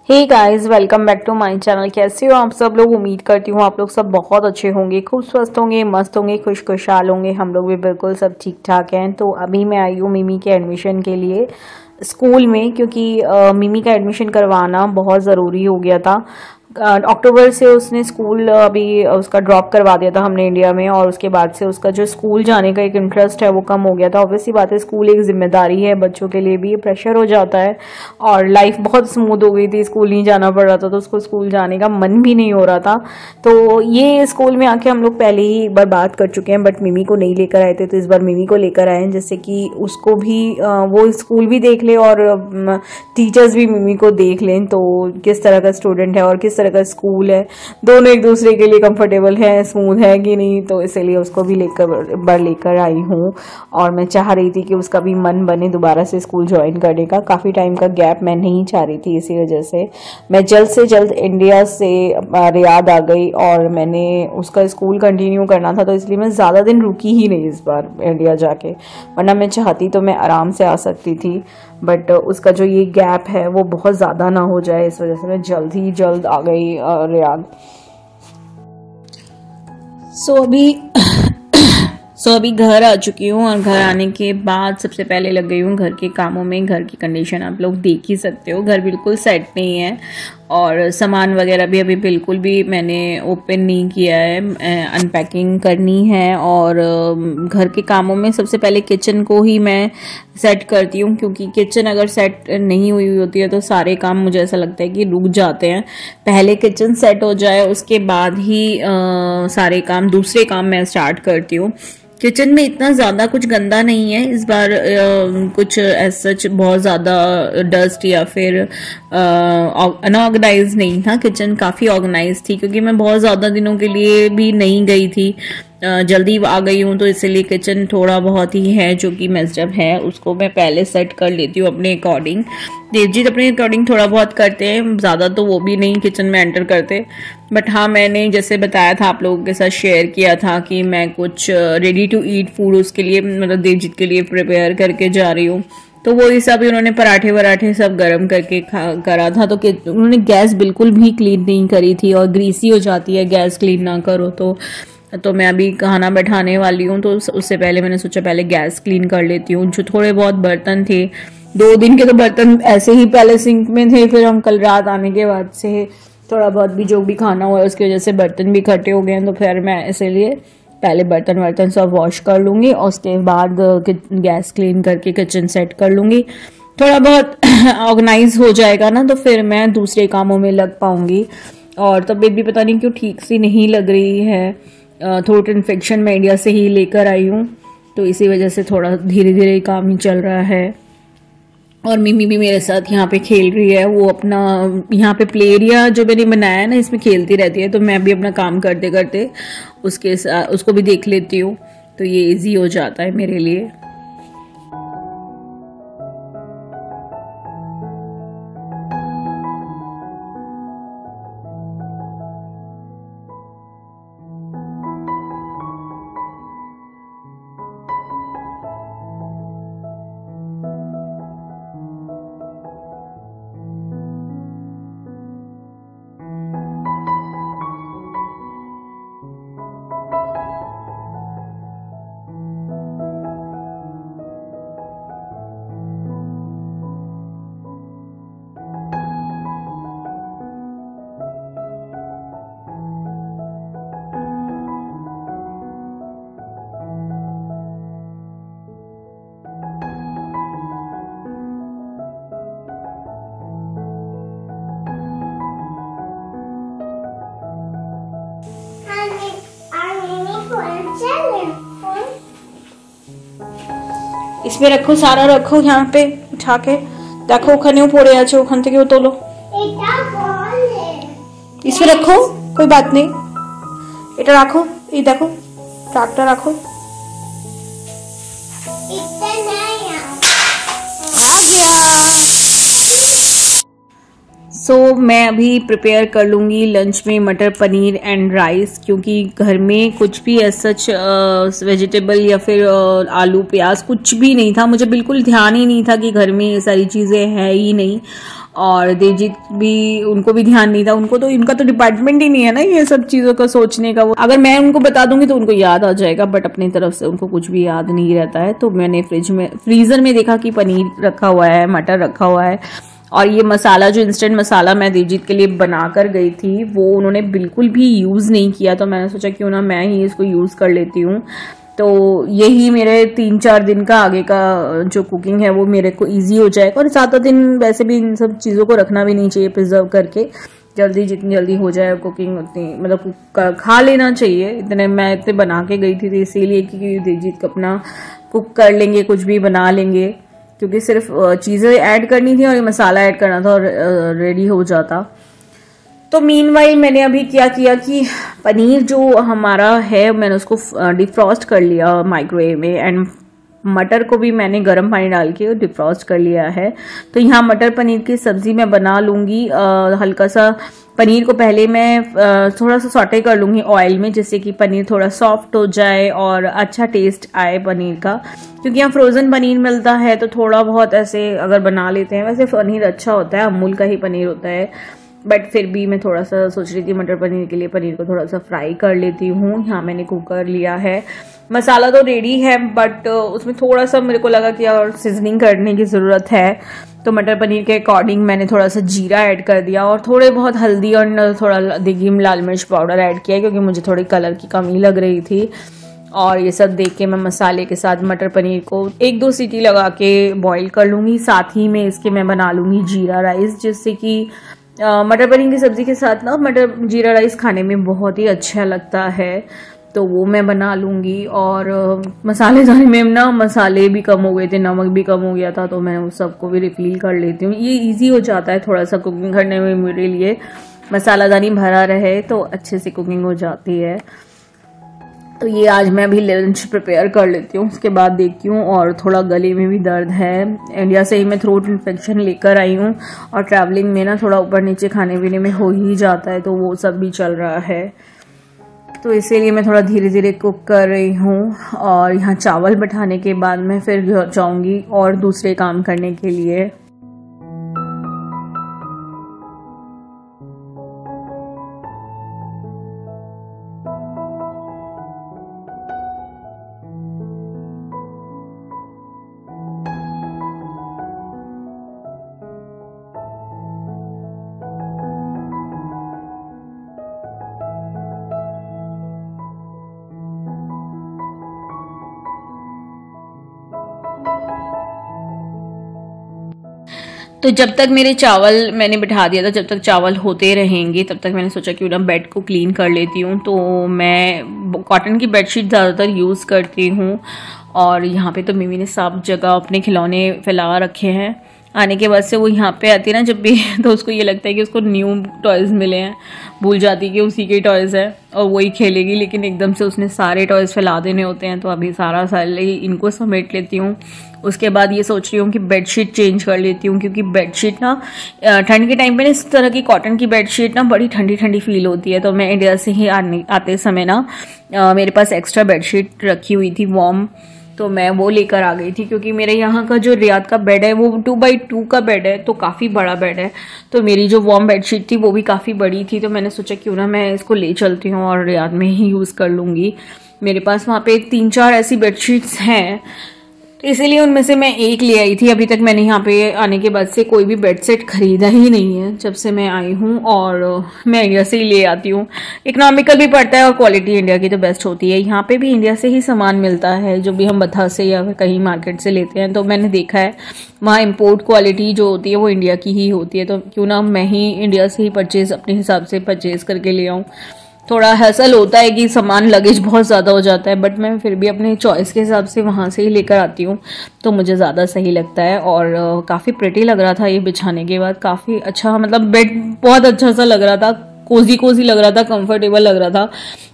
Hey guys, welcome back to my channel. कैसे हो आप सब लोग? उम्मीद करती हूँ आप लोग सब बहुत अच्छे होंगे, खूब स्वस्थ होंगे, मस्त होंगे, खुशखुशाल होंगे। हम लोग भी बिल्कुल सब ठीक ठाक हैं। तो अभी मैं आई हूँ मिमी के एडमिशन के लिए स्कूल में, क्योंकि मिमी का एडमिशन करवाना बहुत ज़रूरी हो गया था। अक्टूबर से उसने स्कूल अभी उसका ड्रॉप करवा दिया था हमने इंडिया में, और उसके बाद से उसका जो स्कूल जाने का एक इंटरेस्ट है वो कम हो गया था। ऑब्वियसली बात है, स्कूल एक जिम्मेदारी है, बच्चों के लिए भी प्रेशर हो जाता है। और लाइफ बहुत स्मूथ हो गई थी, स्कूल नहीं जाना पड़ रहा था, तो उसको स्कूल जाने का मन भी नहीं हो रहा था। तो ये स्कूल में आके हम लोग पहले ही एक बार बात कर चुके हैं, बट मिमी को नहीं लेकर आए थे, तो इस बार मिमी को लेकर आए हैं, जिससे कि उसको भी वो स्कूल भी देख ले और टीचर्स भी मिमी को देख लें, तो किस तरह का स्टूडेंट है और किस तरह का स्कूल है, दोनों एक दूसरे के लिए कंफर्टेबल है, स्मूथ है कि नहीं। तो इसीलिए उसको भी लेकर आई हूँ। और मैं चाह रही थी कि उसका भी मन बने दोबारा से स्कूल ज्वाइन करने का। काफ़ी टाइम का गैप मैं नहीं चाह रही थी, इसी वजह से मैं जल्द से जल्द इंडिया से रियाद आ गई और मैंने उसका स्कूल कंटिन्यू करना था, तो इसलिए मैं ज़्यादा दिन रुकी ही नहीं इस बार इंडिया जाके। वरना मैं चाहती तो मैं आराम से आ सकती थी, बट उसका जो ये गैप है वो बहुत ज़्यादा ना हो जाए, इस वजह से मैं जल्द ही जल्द आ गई रियाद। अभी घर आ चुकी हूँ, और घर आने के बाद सबसे पहले लग गई हूँ घर के कामों में। घर की कंडीशन आप लोग देख ही सकते हो, घर बिल्कुल सेट नहीं है, और सामान वगैरह भी अभी बिल्कुल भी मैंने ओपन नहीं किया है। अनपैकिंग करनी है, और घर के कामों में सबसे पहले किचन को ही मैं सेट करती हूँ, क्योंकि किचन अगर सेट नहीं हुई होती है तो सारे काम मुझे ऐसा लगता है कि रुक जाते हैं। पहले किचन सेट हो जाए, उसके बाद ही सारे काम, दूसरे काम मैं स्टार्ट करती हूँ। किचन में इतना ज़्यादा कुछ गंदा नहीं है इस बार, कुछ सच बहुत ज़्यादा डस्ट या फिर अनऑर्गेनाइज नहीं था। किचन काफ़ी ऑर्गेनाइज थी, क्योंकि मैं बहुत ज़्यादा दिनों के लिए भी नहीं गई थी, जल्दी आ गई हूँ, तो इसलिए किचन थोड़ा बहुत ही है जो कि मेस्ड अप है, उसको मैं पहले सेट कर लेती हूँ अपने अकॉर्डिंग। देवजीत अपने अकॉर्डिंग थोड़ा बहुत करते हैं, ज़्यादा तो वो भी नहीं किचन में एंटर करते। बट हाँ, मैंने जैसे बताया था, आप लोगों के साथ शेयर किया था कि मैं कुछ रेडी टू ईट फूड उसके लिए, मतलब देवजीत के लिए प्रिपेयर करके जा रही हूँ। तो वो हिसाब भी उन्होंने पराठे वराठे सब गर्म करके करा था, तो उन्होंने गैस बिल्कुल भी क्लीन नहीं करी थी, और ग्रीसी हो जाती है गैस क्लीन ना करो तो मैं अभी खाना बैठाने वाली हूँ, तो उससे पहले मैंने सोचा पहले गैस क्लीन कर लेती हूँ। जो थोड़े बहुत बर्तन थे, 2 दिन के तो बर्तन ऐसे ही पहले सिंक में थे, फिर हम कल रात आने के बाद से थोड़ा बहुत भी जो भी खाना हुआ है उसकी वजह से बर्तन भी इकट्ठे हो गए हैं, तो फिर मैं इसीलिए पहले बर्तन सब वॉश कर लूँगी, और उसके बाद गैस क्लीन करके किचन सेट कर लूँगी। थोड़ा बहुत ऑर्गेनाइज हो जाएगा ना, तो फिर मैं दूसरे कामों में लग पाऊँगी। और तबीयत भी पता नहीं क्यों ठीक सी नहीं लग रही है, थ्रोट इन्फेक्शन मैं इंडिया से ही लेकर आई हूँ, तो इसी वजह से थोड़ा धीरे धीरे काम ही चल रहा है। और मिमी भी मेरे साथ यहाँ पे खेल रही है, वो अपना यहाँ पे प्ले एरिया जो मैंने बनाया है ना, इसमें खेलती रहती है, तो मैं भी अपना काम करते करते उसके साथ उसको भी देख लेती हूँ, तो ये इजी हो जाता है मेरे लिए। इसमें रखो, सारा रखो यहाँ पे उठा के, देखो ओखाने पड़े आछे, ओखान থেকে তোলো, इसमें रखो, कोई बात नहीं, এটা রাখো, এই দেখো ট্রাকটা রাখো, आ गया। मैं अभी प्रिपेयर कर लूँगी लंच में मटर पनीर एंड राइस, क्योंकि घर में कुछ भी सच वेजिटेबल या फिर आलू प्याज कुछ भी नहीं था। मुझे बिल्कुल ध्यान ही नहीं था कि घर में ये सारी चीज़ें हैं ही नहीं, और देवजीत भी, उनको भी ध्यान नहीं था, उनको तो, इनका तो डिपार्टमेंट ही नहीं है ना ये सब चीजों का सोचने का। वो अगर मैं उनको बता दूंगी तो उनको याद आ जाएगा, बट अपनी तरफ से उनको कुछ भी याद नहीं रहता है। तो मैंने फ्रीजर में देखा कि पनीर रखा हुआ है, मटर रखा हुआ है, और ये मसाला जो इंस्टेंट मसाला मैं देवजीत के लिए बना कर गई थी वो उन्होंने बिल्कुल भी यूज़ नहीं किया। तो मैंने सोचा क्यों ना मैं ही इसको यूज़ कर लेती हूँ। तो यही मेरे 3-4 दिन का आगे का जो कुकिंग है वो मेरे को इजी हो जाएगा। और 7 दिन वैसे भी इन सब चीज़ों को रखना भी नहीं चाहिए प्रिजर्व करके, जल्दी जितनी जल्दी हो जाए कुकिंग उतनी, मतलब खा लेना चाहिए। मैं इतने बना के गई थी इसीलिए कि देवजीत को अपना कुक कर लेंगे, कुछ भी बना लेंगे, क्योंकि सिर्फ चीज़ें ऐड करनी थी और ये मसाला ऐड करना था और रेडी हो जाता। तो मीनवाइल मैंने अभी क्या किया कि पनीर जो हमारा है मैंने उसको डिफ्रॉस्ट कर लिया माइक्रोवेव में, एंड मटर को भी मैंने गर्म पानी डाल के डिफ्रॉस्ट कर लिया है। तो यहाँ मटर पनीर की सब्जी मैं बना लूँगी। हल्का सा पनीर को पहले मैं थोड़ा सा सॉटे कर लूँगी ऑयल में, जिससे कि पनीर थोड़ा सॉफ्ट हो जाए और अच्छा टेस्ट आए पनीर का। क्योंकि यहाँ फ्रोज़न पनीर मिलता है तो थोड़ा बहुत ऐसे अगर बना लेते हैं, वैसे पनीर अच्छा होता है, अमूल का ही पनीर होता है, बट फिर भी मैं थोड़ा सा सोच रही थी मटर पनीर के लिए पनीर को थोड़ा सा फ्राई कर लेती हूँ। यहाँ मैंने कुकर लिया है, मसाला तो रेडी है, बट उसमें थोड़ा सा मेरे को लगा कि और सीजनिंग करने की ज़रूरत है। तो मटर पनीर के अकॉर्डिंग मैंने थोड़ा सा जीरा ऐड कर दिया और थोड़े बहुत हल्दी और थोड़ा दिखी लाल मिर्च पाउडर ऐड किया, क्योंकि मुझे थोड़ी कलर की कमी लग रही थी। और ये सब देख के मैं मसाले के साथ मटर पनीर को 1-2 सीटी लगा के बॉईल कर लूँगी। साथ ही में इसके मैं बना लूँगी जीरा राइस, जिससे कि मटर पनीर की सब्जी के साथ ना मटर जीरा राइस खाने में बहुत ही अच्छा लगता है। तो वो मैं बना लूँगी। और मसाले जाने में ना मसाले भी कम हो गए थे, नमक भी कम हो गया था, तो मैं उस सबको भी रिफिल कर लेती हूँ। ये इजी हो जाता है थोड़ा सा कुकिंग करने में मेरे लिए, मसालादानी भरा रहे तो अच्छे से कुकिंग हो जाती है। तो ये आज मैं अभी लंच प्रिपेयर कर लेती हूँ, उसके बाद देखती हूँ। और थोड़ा गले में भी दर्द है, इंडिया से ही मैं थ्रोट इन्फेक्शन लेकर आई हूँ, और ट्रैवलिंग में ना थोड़ा ऊपर नीचे खाने पीने में हो ही जाता है, तो वो सब भी चल रहा है। तो इसीलिए मैं थोड़ा धीरे धीरे कुक कर रही हूँ। और यहाँ चावल बैठाने के बाद मैं फिर जाऊँगी और दूसरे काम करने के लिए। तो जब तक मेरे चावल मैंने बिठा दिया था, जब तक चावल होते रहेंगे तब तक मैंने सोचा कि ना बेड को क्लीन कर लेती हूँ। तो मैं कॉटन की बेडशीट ज़्यादातर यूज़ करती हूँ। और यहाँ पे तो मिमी ने सब जगह अपने खिलौने फैला रखे हैं। आने के बाद से वो यहाँ पे आती है ना जब भी, तो उसको ये लगता है कि उसको न्यू टॉयज़ मिले हैं, भूल जाती है कि उसी के टॉयज़ है और वही खेलेगी। लेकिन एकदम से उसने सारे टॉयज़ फैला देने होते हैं, तो अभी सारा इनको समेट लेती हूँ। उसके बाद ये सोच रही हूँ कि बेडशीट चेंज कर लेती हूँ, क्योंकि बेडशीट ना ठंड के टाइम पे ना इस तरह की कॉटन की बेडशीट ना बड़ी ठंडी ठंडी फील होती है। तो मैं इंडिया से ही आते समय ना मेरे पास एक्स्ट्रा बेडशीट रखी हुई थी वार्म, तो मैं वो लेकर आ गई थी। क्योंकि मेरे यहाँ का जो रियाद का बेड है वो 2x2 का बेड है, तो काफ़ी बड़ा बेड है। तो मेरी जो वार्म बेडशीट थी वो भी काफ़ी बड़ी थी, तो मैंने सोचा क्यों ना मैं इसको ले चलती हूँ और रियाद में ही यूज़ कर लूँगी। मेरे पास वहाँ पे 3-4 ऐसी बेडशीट्स हैं, तो इसीलिए उनमें से मैं एक ले आई थी। अभी तक मैंने यहाँ पे आने के बाद से कोई भी बेड सेट खरीदा ही नहीं है जब से मैं आई हूँ, और मैं इंडिया से ही ले आती हूँ। इकोनॉमिकल भी पड़ता है और क्वालिटी इंडिया की तो बेस्ट होती है। यहाँ पे भी इंडिया से ही सामान मिलता है, जो भी हम बथा से या फिर कहीं मार्केट से लेते हैं। तो मैंने देखा है वहाँ इम्पोर्ट क्वालिटी जो होती है वो इंडिया की ही होती है। तो क्यों ना मैं ही इंडिया से ही अपने हिसाब से परचेज़ करके ले आऊँ। थोड़ा हैसल होता है कि सामान लगेज बहुत ज़्यादा हो जाता है, बट मैं फिर भी अपने चॉइस के हिसाब से वहाँ से ही लेकर आती हूँ, तो मुझे ज़्यादा सही लगता है। और काफ़ी प्रिटी लग रहा था ये बिछाने के बाद, काफ़ी अच्छा, मतलब बेड बहुत अच्छा सा लग रहा था, कोजी लग रहा था, कंफर्टेबल लग रहा था।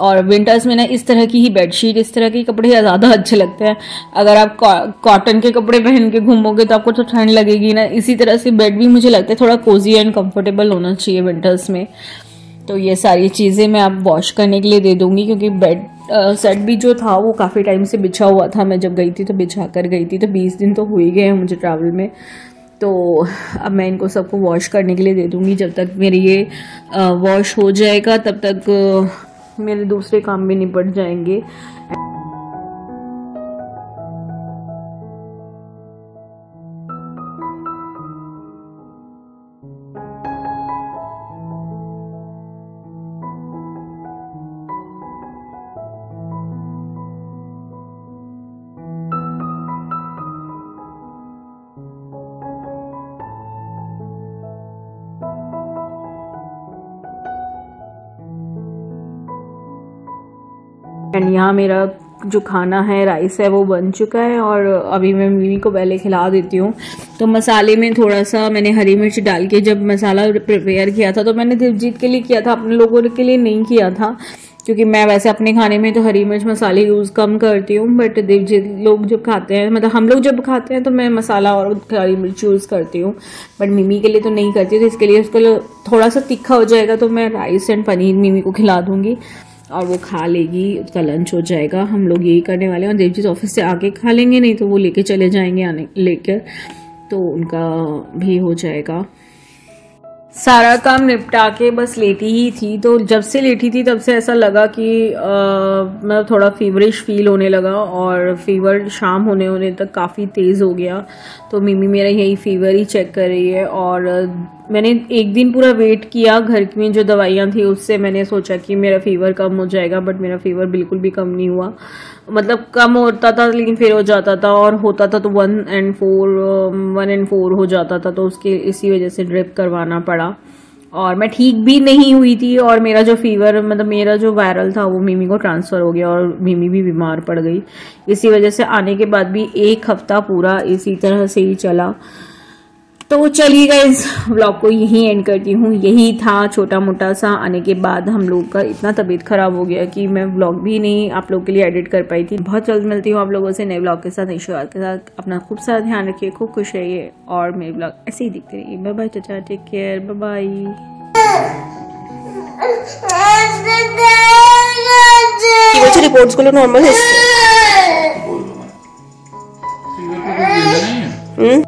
और विंटर्स में ना इस तरह की ही बेडशीट, इस तरह के कपड़े ज़्यादा अच्छे लगते हैं। अगर आप कॉटन के कपड़े पहन के घूमोगे तो आपको तो ठंड लगेगी ना, इसी तरह से बेड भी मुझे लगता है थोड़ा कोजी एंड कंफर्टेबल होना चाहिए विंटर्स में। तो ये सारी चीज़ें मैं अब वॉश करने के लिए दे दूंगी, क्योंकि बेड सेट भी जो था वो काफ़ी टाइम से बिछा हुआ था। मैं जब गई थी तो बिछा कर गई थी, तो 20 दिन तो हो ही गए हैं मुझे ट्रैवल में। तो अब मैं इनको सबको वॉश करने के लिए दे दूँगी। जब तक मेरी ये वॉश हो जाएगा तब तक मेरे दूसरे काम भी निपट जाएंगे। एंड यहाँ मेरा जो खाना है, राइस है, वो बन चुका है और अभी मैं मिमी को पहले खिला देती हूँ। तो मसाले में थोड़ा सा मैंने हरी मिर्च डाल के जब मसाला प्रिपेयर किया था, तो मैंने देवजीत के लिए किया था, अपने लोगों के लिए नहीं किया था, क्योंकि मैं वैसे अपने खाने में तो हरी मिर्च मसाले यूज़ कम करती हूँ। बट देवजीत लोग जब खाते हैं, मतलब हम लोग जब खाते हैं, तो मैं मसाला और हरी मिर्च यूज़ करती हूँ, बट मिमी के लिए तो नहीं करती। तो इसके लिए उसको थोड़ा सा तीखा हो जाएगा, तो मैं राइस एंड पनीर मिमी को खिला दूँगी और वो खा लेगी, उसका लंच हो जाएगा। हम लोग यही करने वाले हैं। और देवजीत ऑफिस से आके खा लेंगे, नहीं तो वो लेके चले जाएंगे आने लेकर, तो उनका भी हो जाएगा। सारा काम निपटा के बस लेटी ही थी। तो जब से लेटी थी तब से ऐसा लगा कि मतलब थोड़ा फीवरिश फील होने लगा, और फीवर शाम होने तक काफ़ी तेज़ हो गया। तो मिमी मेरा यही फीवर ही चेक कर रही है। और मैंने एक दिन पूरा वेट किया, घर में जो दवाइयाँ थी उससे मैंने सोचा कि मेरा फीवर कम हो जाएगा, बट मेरा फीवर बिल्कुल भी कम नहीं हुआ। मतलब कम होता था लेकिन फिर हो जाता था, और होता था तो 1 and 4 हो जाता था। तो उसके इसी वजह से ड्रिप करवाना पड़ा, और मैं ठीक भी नहीं हुई थी। और मेरा जो फीवर, मतलब मेरा जो वायरल था, वो मिमी को ट्रांसफ़र हो गया और मिमी भी बीमार पड़ गई। इसी वजह से आने के बाद भी 1 हफ्ता पूरा इसी तरह से ही चला। तो चलिए गाइस, व्लॉग को यहीं एंड करती हूँ। यही था छोटा मोटा सा। आने के बाद हम लोग का इतना तबीयत खराब हो गया कि मैं व्लॉग भी नहीं आप लोग के लिए एडिट कर पाई थी। बहुत जल्द मिलती हूँ आप लोगों से नए व्लॉग के साथ, नई शुरुआत के साथ। अपना खूब सारा ध्यान रखिए, खूब खुश रहिए, और मेरे व्लॉग ऐसे ही दिखते रहिए। Bye bye, tata, take care, bye bye. Reports गुलो नॉर्मल है।